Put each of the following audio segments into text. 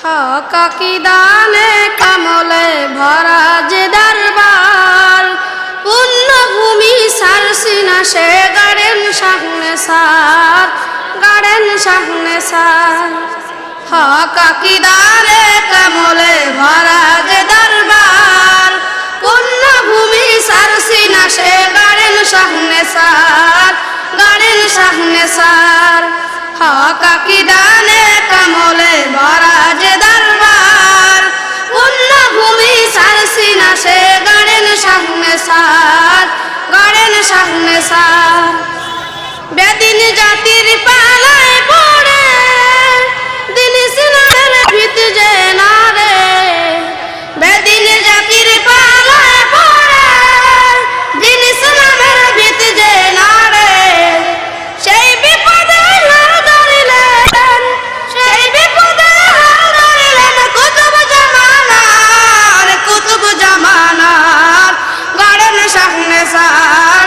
কাকি দানে কামলে ভরা যে দরবার পুণ্যভূমি সারসিনা সে গাড়েন সামনে সার কাকি দানে কামলে ভরা যে দরবার পুণ্যভূমি সারসিনা সে গাড়েন সামনে সার কাকি দানে কামলে ভরা যে দরবার পুণ্যভূমি সারসিনা সে গাড়েন সামনে সার বেদিন জাতির পালায় পড়ে দিন সিনারের ভিত যে না রে বেদিন জাতির পালায় পড়ে দিন সিনারের ভিত যে না রে সেই বিপদে হার ধরিলেন কুতুব জামানার গাড়েন সামনে সার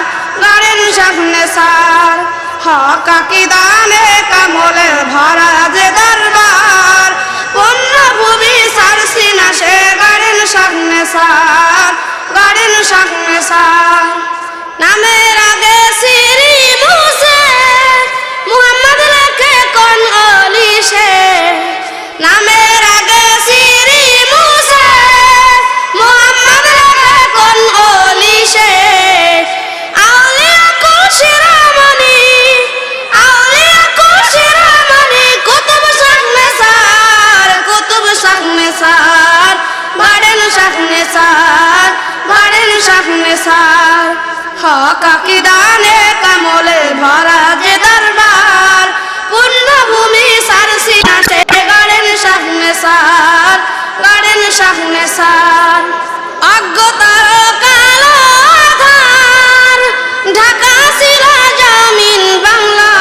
কাকি দানে কামলে ভরা যে দরবার পুণ্যভূমি সারসিনা সে গাড়েন সামনে সার নামের আগে সিরি মুসে মুহাম্মদ লেখে কোন অলি সে নামের আগে সিরি মুসে মুহাম্মদ লেখে কোন অলি সে সামনে সার কাকি দানে কামলে ভরা যে দরবার পুণ্যভূমি সারসিনা সে গাড়েন সামনে সার অজ্ঞতার কালো আধার ঢাকা ছিল জমিন বাংলা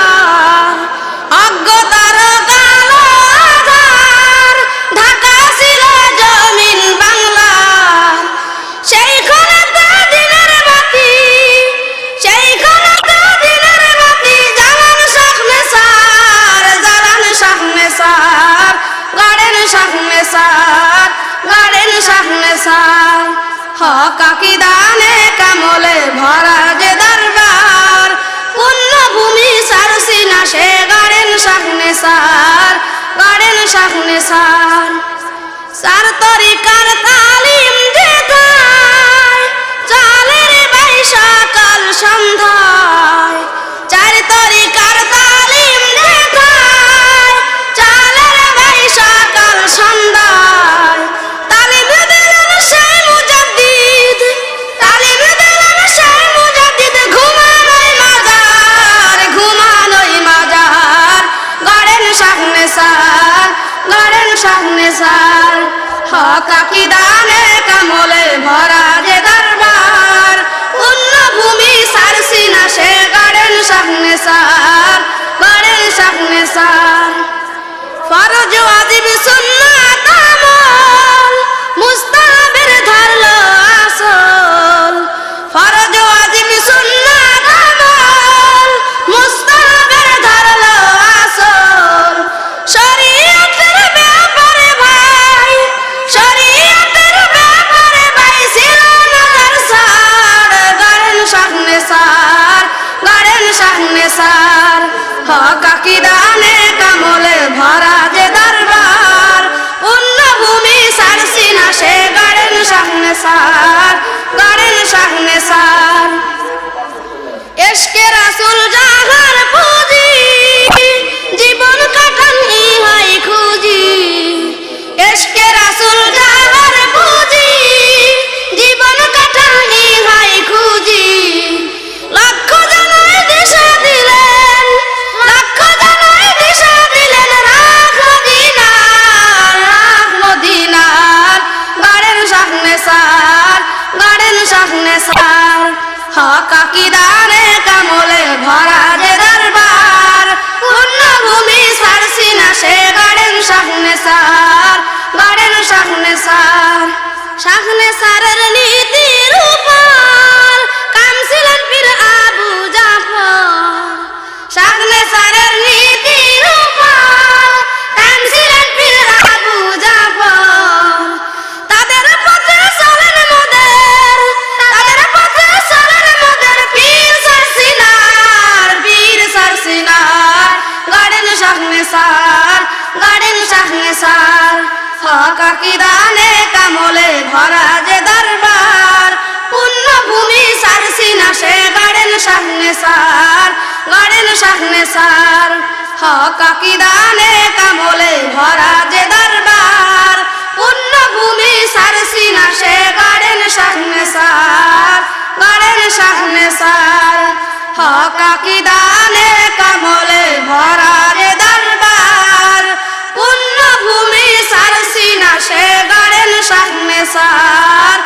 অজ্ঞতার কালো আধার ঢাকা ছিল জমিন বাংলা সেইখানে দিনের বাতি জ্বালান সামনে সার গাড়েন সামনে সার কাকি দানে কামলে ভরা যে দরবার পুণ্যভূমি সারসিনা সে গাড়েন সামনে সার সার তরিকার তালিম দেখায় চালের বাইশা কাল সন্ধ্যায় চার তরিকার তালিম দেখায় চালের বাইশা কাল সন্ধ্যায় তালিম দিলেন সেই মুজাদ্দিদ ঘুমানোই মাজার গাড়েন সামনে সার কাকি দানে কামলে ভরা যে দরবার পুণ্যভূমি সারসিনা সে গাড়েন সামনে সার ফরজ ওয়াজিব সুন্নাত আমল মুস্তাহাবের ধরলো আসল ফরজ ওয়াজিব সুন্নাত আমল মুস্তাহাবের ধরলো আসল শরীয়তের ব্যাপারে ভাই ছিল নজর সার গাড়েন সামনে সার কাকি দানে কামলে ভরা যে দরবার পুণ্যভূমি সারসিনা সে গাড়েন সামনে সার এশকে রাসূল যাহার পুঁজি জীবন কাটান ইহাই খুঁজি এশকে রাসূল যাহার পুঁজি জীবন কাটান ইহাই খুঁজি লক্ষ জনই দিশা দিলেন রাখ মদিনার গাড়েন সামনে সার কাকি দানে কামলে ভরা যে দরবার পুণ্যভূমি সারসিনা সে গাড়েন সামনে সারের নীতির উপর কামছিলেন পীর আবু জাফর সামনে সারের নীতির উপর কামছিলেন পীর আবু জাফর শাহনে সার হক আকিদানে কামলে ভরা যে দরবার পুণ্যভূমি সারসিনা সে গড়েন শাহনে সার হক আকিদানে কামলে ভরা যে দরবার পুণ্যভূমি সারসিনা সে গড়েন শাহনে সার হক আকিদানে কামলে ভরা যে দরবার পুণ্যভূমি সারসিনা সে গড়েন শাহনে সার